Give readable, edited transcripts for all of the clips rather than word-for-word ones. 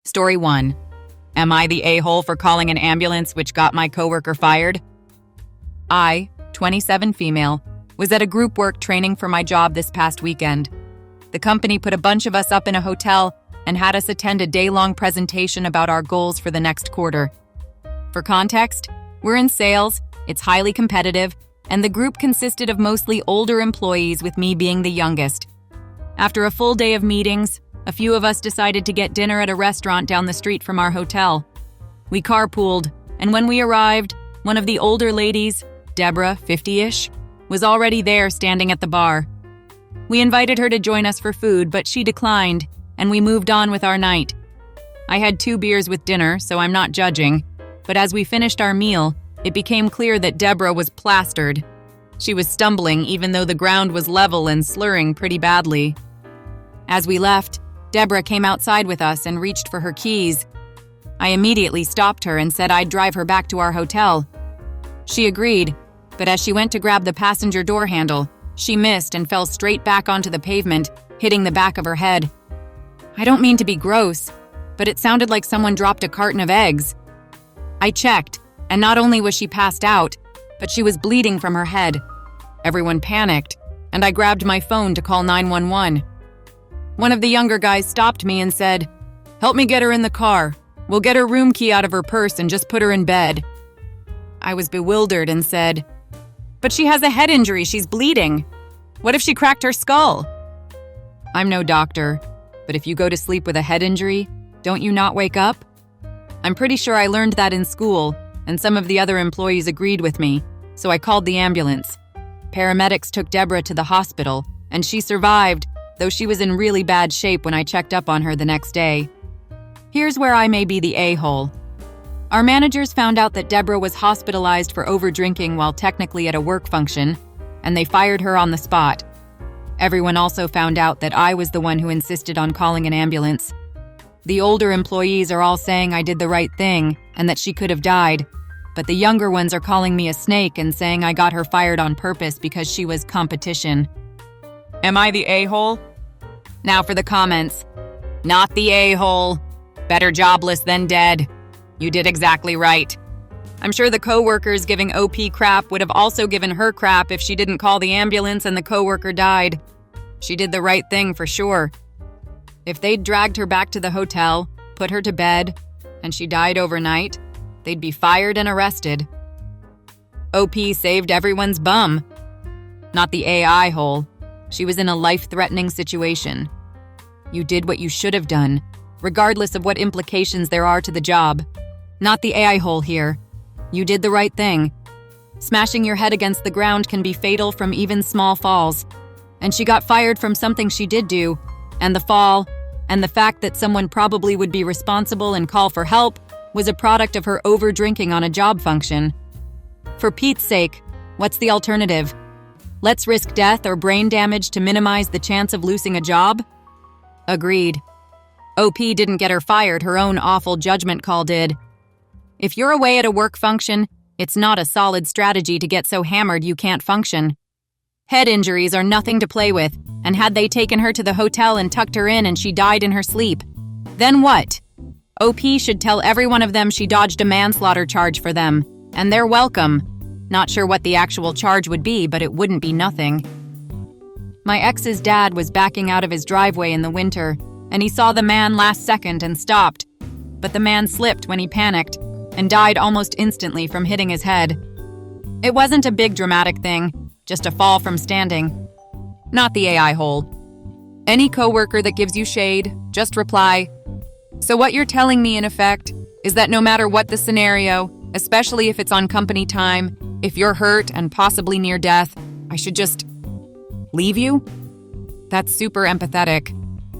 Story 1. Am I the a-hole for calling an ambulance which got my coworker fired? I, 27 female, was at a group work training for my job this past weekend. The company put a bunch of us up in a hotel and had us attend a day-long presentation about our goals for the next quarter. For context, we're in sales, it's highly competitive, and the group consisted of mostly older employees, with me being the youngest. After a full day of meetings, a few of us decided to get dinner at a restaurant down the street from our hotel. We carpooled, and when we arrived, one of the older ladies, Deborah, 50-ish, was already there standing at the bar. We invited her to join us for food, but she declined, and we moved on with our night. I had 2 beers with dinner, so I'm not judging, but as we finished our meal, it became clear that Deborah was plastered. She was stumbling even though the ground was level and slurring pretty badly. As we left, Deborah came outside with us and reached for her keys. I immediately stopped her and said I'd drive her back to our hotel. She agreed, but as she went to grab the passenger door handle, she missed and fell straight back onto the pavement, hitting the back of her head. I don't mean to be gross, but it sounded like someone dropped a carton of eggs. I checked, and not only was she passed out, but she was bleeding from her head. Everyone panicked, and I grabbed my phone to call 911. One of the younger guys stopped me and said, "Help me get her in the car. We'll get her room key out of her purse and just put her in bed." I was bewildered and said, "But she has a head injury, she's bleeding. What if she cracked her skull?" I'm no doctor, but if you go to sleep with a head injury, don't you not wake up? I'm pretty sure I learned that in school, and some of the other employees agreed with me, so I called the ambulance. Paramedics took Deborah to the hospital, and she survived, though she was in really bad shape when I checked up on her the next day. Here's where I may be the a-hole. Our managers found out that Deborah was hospitalized for over-drinking while technically at a work function, and they fired her on the spot. Everyone also found out that I was the one who insisted on calling an ambulance. The older employees are all saying I did the right thing and that she could have died, but the younger ones are calling me a snake and saying I got her fired on purpose because she was competition. Am I the a-hole? Now for the comments. Not the a-hole. Better jobless than dead. You did exactly right. I'm sure the coworkers giving OP crap would have also given her crap if she didn't call the ambulance and the coworker died. She did the right thing for sure. If they'd dragged her back to the hotel, put her to bed, and she died overnight, they'd be fired and arrested. OP saved everyone's bum. Not the AI hole. She was in a life-threatening situation. You did what you should have done, regardless of what implications there are to the job. Not the AI hole here. You did the right thing. Smashing your head against the ground can be fatal from even small falls. And she got fired from something she did do, and the fall, and the fact that someone probably would be responsible and call for help was a product of her over-drinking on a job function. For Pete's sake, what's the alternative? Let's risk death or brain damage to minimize the chance of losing a job? Agreed. OP didn't get her fired, her own awful judgment call did. If you're away at a work function, it's not a solid strategy to get so hammered you can't function. Head injuries are nothing to play with, and had they taken her to the hotel and tucked her in and she died in her sleep, then what? OP should tell every one of them she dodged a manslaughter charge for them, and they're welcome. Not sure what the actual charge would be, but it wouldn't be nothing. My ex's dad was backing out of his driveway in the winter, and he saw the man last second and stopped. But the man slipped when he panicked and died almost instantly from hitting his head. It wasn't a big dramatic thing, just a fall from standing. Not the AI hole. Any coworker that gives you shade, just reply. So what you're telling me in effect is that no matter what the scenario, especially if it's on company time, if you're hurt and possibly near death, I should just leave you? That's super empathetic.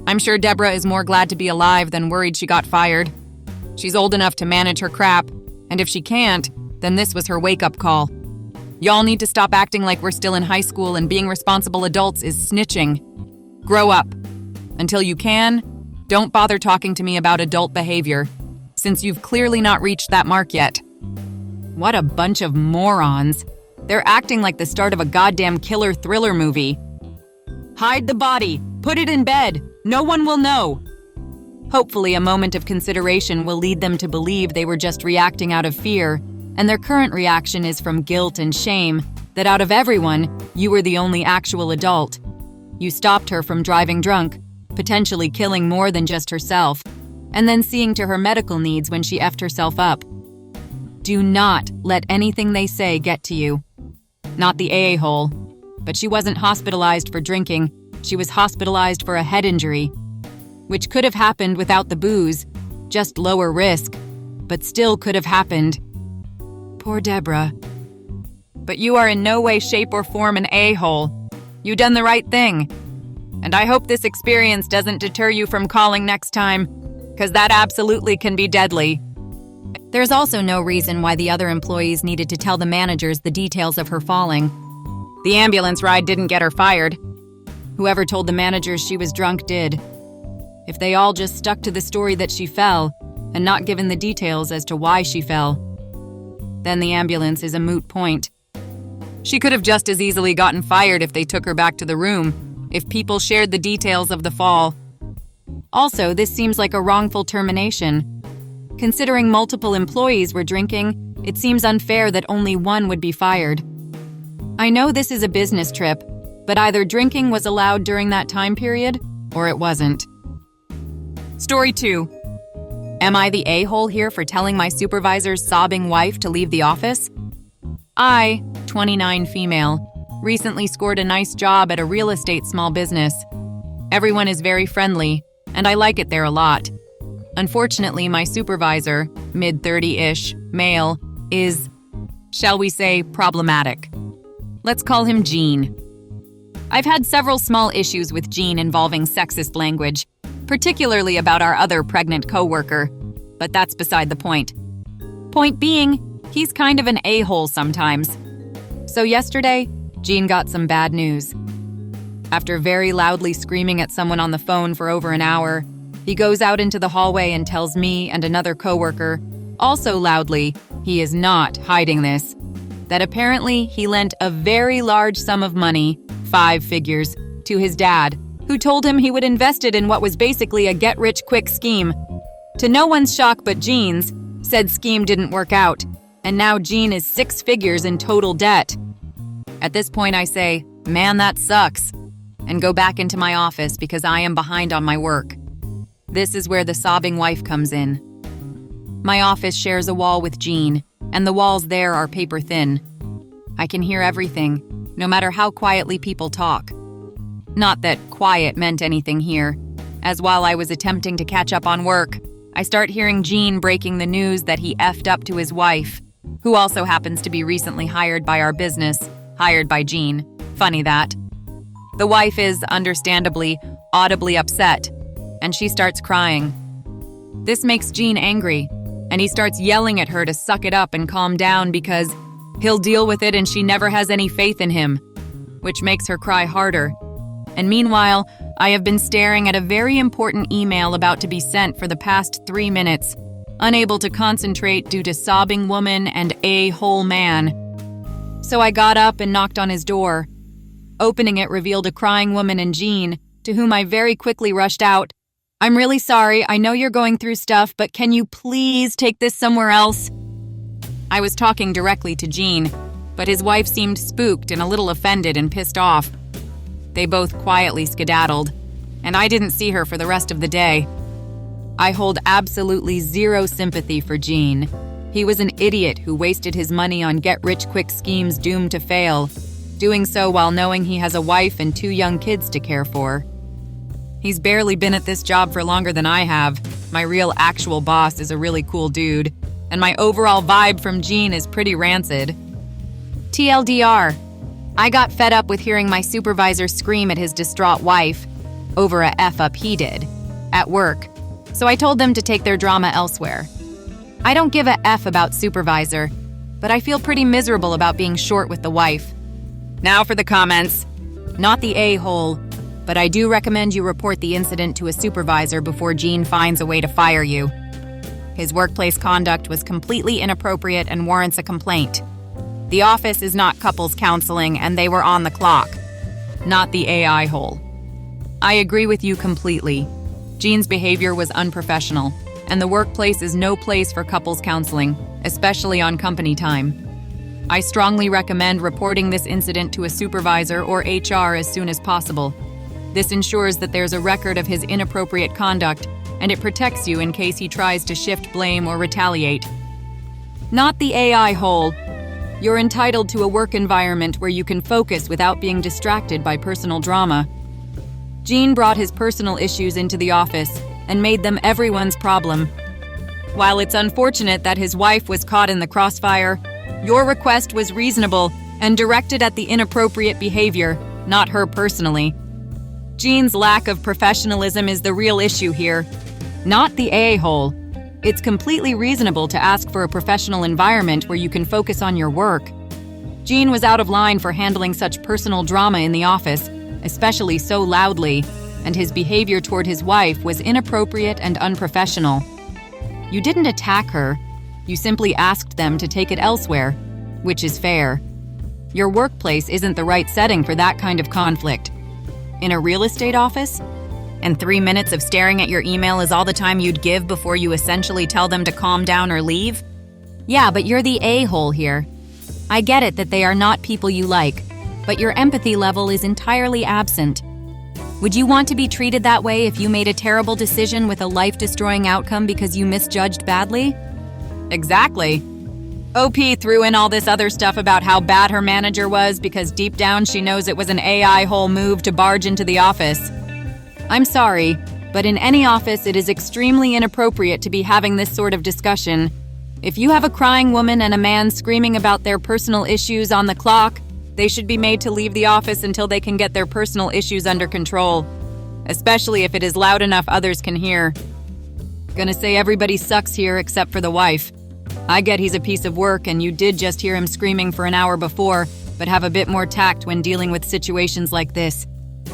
I'm sure Deborah is more glad to be alive than worried she got fired. She's old enough to manage her crap, and if she can't, then this was her wake-up call. Y'all need to stop acting like we're still in high school and being responsible adults is snitching. Grow up. Until you can, don't bother talking to me about adult behavior, since you've clearly not reached that mark yet. What a bunch of morons. They're acting like the start of a goddamn killer thriller movie. Hide the body. Put it in bed. No one will know. Hopefully, a moment of consideration will lead them to believe they were just reacting out of fear, and their current reaction is from guilt and shame that out of everyone, you were the only actual adult. You stopped her from driving drunk, potentially killing more than just herself, and then seeing to her medical needs when she effed herself up. Do not let anything they say get to you. Not the AA hole, but she wasn't hospitalized for drinking. She was hospitalized for a head injury, which could have happened without the booze, just lower risk, but still could have happened. Poor Deborah. But you are in no way, shape, or form an a-hole. You done the right thing. And I hope this experience doesn't deter you from calling next time, because that absolutely can be deadly. There's also no reason why the other employees needed to tell the managers the details of her falling. The ambulance ride didn't get her fired. Whoever told the managers she was drunk did. If they all just stuck to the story that she fell, and not given the details as to why she fell, then the ambulance is a moot point. She could have just as easily gotten fired if they took her back to the room, if people shared the details of the fall. Also, this seems like a wrongful termination. Considering multiple employees were drinking, it seems unfair that only one would be fired. I know this is a business trip, but either drinking was allowed during that time period, or it wasn't. Story 2. Am I the a-hole here for telling my supervisor's sobbing wife to leave the office? I, 29 female, recently scored a nice job at a real estate small business. Everyone is very friendly, and I like it there a lot. Unfortunately, my supervisor, mid-30-ish, male, is, shall we say, problematic. Let's call him Gene. I've had several small issues with Gene involving sexist language, particularly about our other pregnant coworker, but that's beside the point. Point being, he's kind of an a-hole sometimes. So yesterday, Gene got some bad news. After very loudly screaming at someone on the phone for over an hour, he goes out into the hallway and tells me and another coworker, also loudly, he is not hiding this, that apparently he lent a very large sum of money, 5 figures, to his dad, who told him he would invest it in what was basically a get-rich-quick scheme. To no one's shock but Gene's, said scheme didn't work out, and now Gene is 6 figures in total debt. At this point I say, man, that sucks, and go back into my office because I am behind on my work. This is where the sobbing wife comes in. My office shares a wall with Gene, and the walls there are paper thin. I can hear everything, no matter how quietly people talk. Not that quiet meant anything here, as while I was attempting to catch up on work, I start hearing Gene breaking the news that he effed up to his wife, who also happens to be recently hired by our business, hired by Gene. Funny that. The wife is, understandably, audibly upset, and she starts crying. This makes Gene angry, and he starts yelling at her to suck it up and calm down because he'll deal with it and she never has any faith in him, which makes her cry harder. And meanwhile, I have been staring at a very important email about to be sent for the past 3 minutes, unable to concentrate due to sobbing woman and a-hole man. So I got up and knocked on his door. Opening it revealed a crying woman and Gene, to whom I very quickly rushed out. I'm really sorry, I know you're going through stuff, but can you please take this somewhere else? I was talking directly to Gene, but his wife seemed spooked and a little offended and pissed off. They both quietly skedaddled, and I didn't see her for the rest of the day. I hold absolutely zero sympathy for Gene. He was an idiot who wasted his money on get-rich-quick schemes doomed to fail, doing so while knowing he has a wife and 2 young kids to care for. He's barely been at this job for longer than I have. My real actual boss is a really cool dude, and my overall vibe from Gene is pretty rancid. TLDR, I got fed up with hearing my supervisor scream at his distraught wife over a F-up he did at work, so I told them to take their drama elsewhere. I don't give a F about supervisor, but I feel pretty miserable about being short with the wife. Now for the comments. Not the a-hole, but I do recommend you report the incident to a supervisor before Gene finds a way to fire you. His workplace conduct was completely inappropriate and warrants a complaint. The office is not couples counseling, and they were on the clock. Not the AI hole. I agree with you completely. Jean's behavior was unprofessional, and the workplace is no place for couples counseling, especially on company time. I strongly recommend reporting this incident to a supervisor or HR as soon as possible. This ensures that there's a record of his inappropriate conduct, and it protects you in case he tries to shift blame or retaliate. Not the AI hole. You're entitled to a work environment where you can focus without being distracted by personal drama. Jean brought his personal issues into the office and made them everyone's problem. While it's unfortunate that his wife was caught in the crossfire, your request was reasonable and directed at the inappropriate behavior, not her personally. Jean's lack of professionalism is the real issue here, not the a-hole. It's completely reasonable to ask for a professional environment where you can focus on your work. Jean was out of line for handling such personal drama in the office, especially so loudly, and his behavior toward his wife was inappropriate and unprofessional. You didn't attack her. You simply asked them to take it elsewhere, which is fair. Your workplace isn't the right setting for that kind of conflict. In a real estate office? And 3 minutes of staring at your email is all the time you'd give before you essentially tell them to calm down or leave? Yeah, but you're the a-hole here. I get it that they are not people you like, but your empathy level is entirely absent. Would you want to be treated that way if you made a terrible decision with a life-destroying outcome because you misjudged badly? Exactly. OP threw in all this other stuff about how bad her manager was because deep down she knows it was an AI hole move to barge into the office. I'm sorry, but in any office it is extremely inappropriate to be having this sort of discussion. If you have a crying woman and a man screaming about their personal issues on the clock, they should be made to leave the office until they can get their personal issues under control, especially if it is loud enough others can hear. Gonna say everybody sucks here except for the wife. I get he's a piece of work and you did just hear him screaming for an hour before, but have a bit more tact when dealing with situations like this.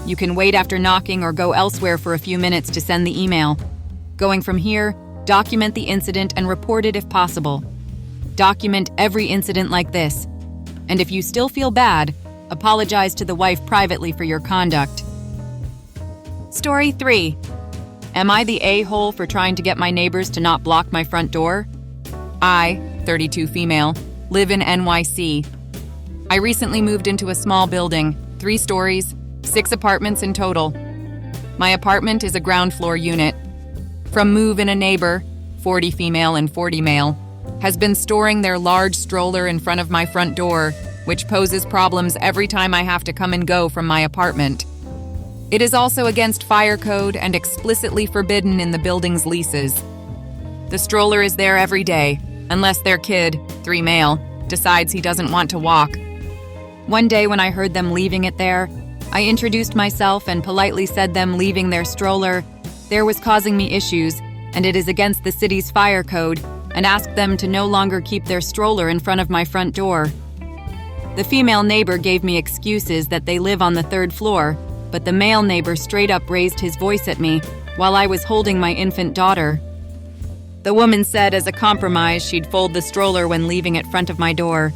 You can wait after knocking or go elsewhere for a few minutes to send the email. Going from here, document the incident and report it if possible. Document every incident like this. And if you still feel bad, apologize to the wife privately for your conduct. Story 3. Am I the a-hole for trying to get my neighbors to not block my front door? I, 32 female, live in NYC. I recently moved into a small building, 3 stories, 6 apartments in total. My apartment is a ground floor unit. From move in a neighbor, 40 female and 40 male, has been storing their large stroller in front of my front door, which poses problems every time I have to come and go from my apartment. It is also against fire code and explicitly forbidden in the building's leases. The stroller is there every day, unless their kid, 3 male, decides he doesn't want to walk. One day when I heard them leaving it there, I introduced myself and politely said them leaving their stroller there was causing me issues, and it is against the city's fire code, and asked them to no longer keep their stroller in front of my front door. The female neighbor gave me excuses that they live on the 3rd floor, but the male neighbor straight up raised his voice at me while I was holding my infant daughter. The woman said as a compromise she'd fold the stroller when leaving it front of my door.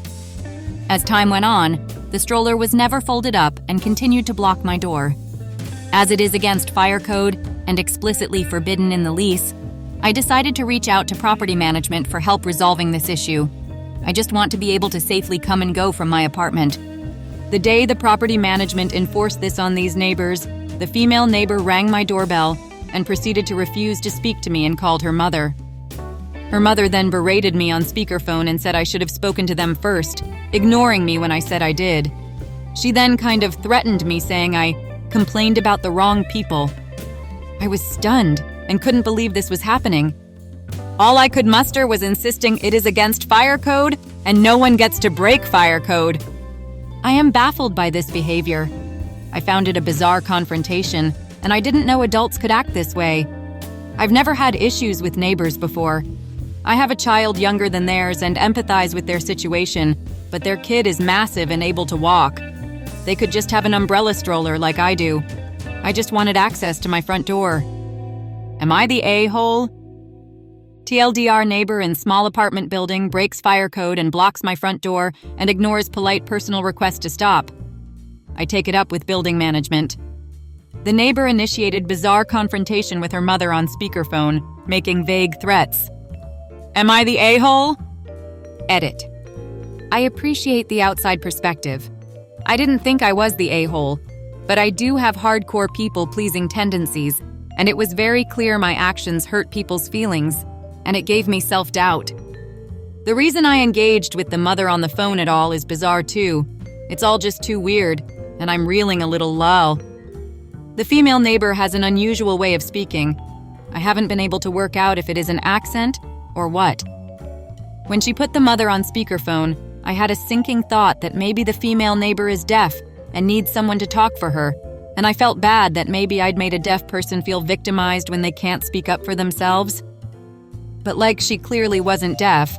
As time went on, the stroller was never folded up and continued to block my door. As it is against fire code and explicitly forbidden in the lease, I decided to reach out to property management for help resolving this issue. I just want to be able to safely come and go from my apartment. The day the property management enforced this on these neighbors, the female neighbor rang my doorbell and proceeded to refuse to speak to me and called her mother. Her mother then berated me on speakerphone and said I should have spoken to them first, ignoring me when I said I did. She then kind of threatened me, saying I complained about the wrong people. I was stunned and couldn't believe this was happening. All I could muster was insisting it is against fire code and no one gets to break fire code. I am baffled by this behavior. I found it a bizarre confrontation, and I didn't know adults could act this way. I've never had issues with neighbors before. I have a child younger than theirs and empathize with their situation, but their kid is massive and able to walk. They could just have an umbrella stroller like I do. I just wanted access to my front door. Am I the a-hole? TLDR neighbor in small apartment building breaks fire code and blocks my front door and ignores polite personal request to stop. I take it up with building management. The neighbor initiated bizarre confrontation with her mother on speakerphone, making vague threats. Am I the a-hole? Edit. I appreciate the outside perspective. I didn't think I was the a-hole, but I do have hardcore people-pleasing tendencies, and it was very clear my actions hurt people's feelings, and it gave me self-doubt. The reason I engaged with the mother on the phone at all is bizarre too. It's all just too weird, and I'm reeling a little lol. The female neighbor has an unusual way of speaking. I haven't been able to work out if it is an accent or what. When she put the mother on speakerphone, I had a sinking thought that maybe the female neighbor is deaf and needs someone to talk for her, and I felt bad that maybe I'd made a deaf person feel victimized when they can't speak up for themselves. But like she clearly wasn't deaf,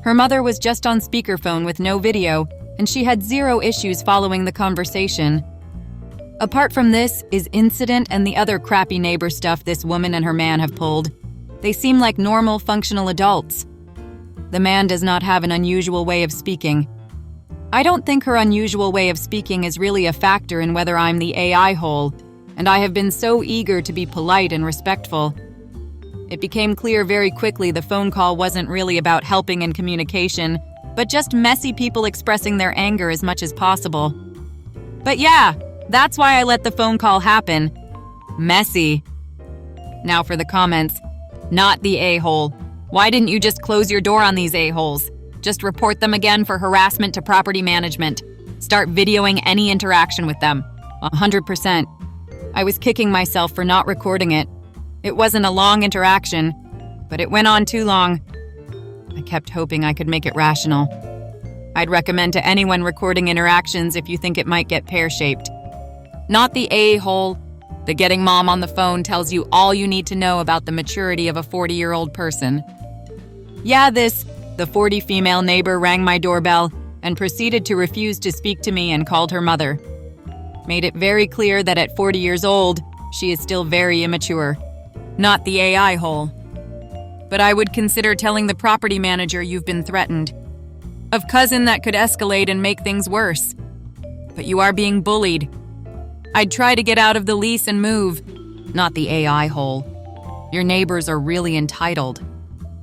her mother was just on speakerphone with no video, and she had zero issues following the conversation. Apart from this is incident and the other crappy neighbor stuff this woman and her man have pulled. They seem like normal, functional adults. The man does not have an unusual way of speaking. I don't think her unusual way of speaking is really a factor in whether I'm the AI hole, and I have been so eager to be polite and respectful. It became clear very quickly the phone call wasn't really about helping in communication, but just messy people expressing their anger as much as possible. But yeah, that's why I let the phone call happen. Messy. Now for the comments. Not the a-hole. Why didn't you just close your door on these a-holes? Just report them again for harassment to property management. Start videoing any interaction with them. 100%. I was kicking myself for not recording it. It wasn't a long interaction, but it went on too long. I kept hoping I could make it rational. I'd recommend to anyone recording interactions if you think it might get pear-shaped. Not the a-hole. The getting mom on the phone tells you all you need to know about the maturity of a 40-year-old person. Yeah, the 40 female neighbor rang my doorbell and proceeded to refuse to speak to me and called her mother. Made it very clear that at 40 years old, she is still very immature. Not the AI hole. But I would consider telling the property manager you've been threatened. Of cousin that could escalate and make things worse. But you are being bullied. I'd try to get out of the lease and move. Not the AI hole. Your neighbors are really entitled.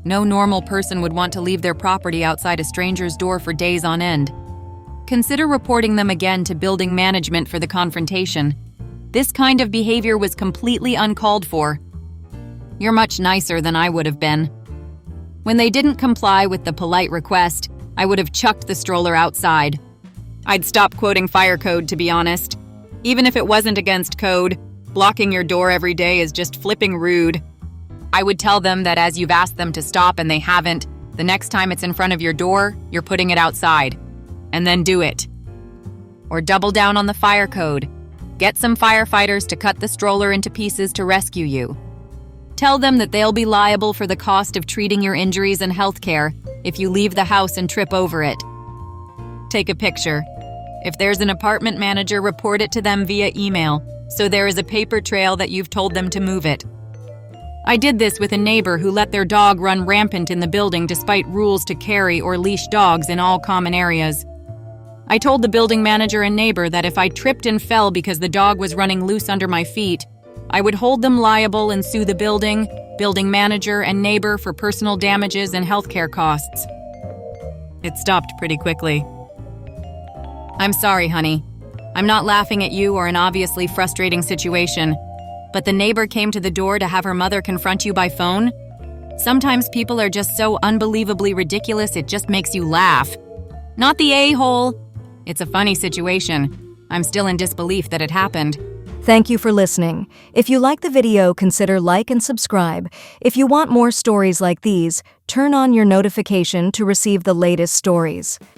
No normal person would want to leave their property outside a stranger's door for days on end. Consider reporting them again to building management for the confrontation. This kind of behavior was completely uncalled for. You're much nicer than I would have been. When they didn't comply with the polite request, I would have chucked the stroller outside. I'd stop quoting fire code, to be honest. Even if it wasn't against code, blocking your door every day is just flipping rude. I would tell them that as you've asked them to stop and they haven't, the next time it's in front of your door, you're putting it outside. And then do it. Or double down on the fire code. Get some firefighters to cut the stroller into pieces to rescue you. Tell them that they'll be liable for the cost of treating your injuries and healthcare if you leave the house and trip over it. Take a picture. If there's an apartment manager, report it to them via email, so there is a paper trail that you've told them to move it. I did this with a neighbor who let their dog run rampant in the building despite rules to carry or leash dogs in all common areas. I told the building manager and neighbor that if I tripped and fell because the dog was running loose under my feet, I would hold them liable and sue the building manager, and neighbor for personal damages and healthcare costs. It stopped pretty quickly. I'm sorry, honey. I'm not laughing at you or an obviously frustrating situation, but the neighbor came to the door to have her mother confront you by phone? Sometimes people are just so unbelievably ridiculous it just makes you laugh. Not the a-hole. It's a funny situation. I'm still in disbelief that it happened. Thank you for listening. If you like the video, consider like and subscribe. If you want more stories like these, turn on your notification to receive the latest stories.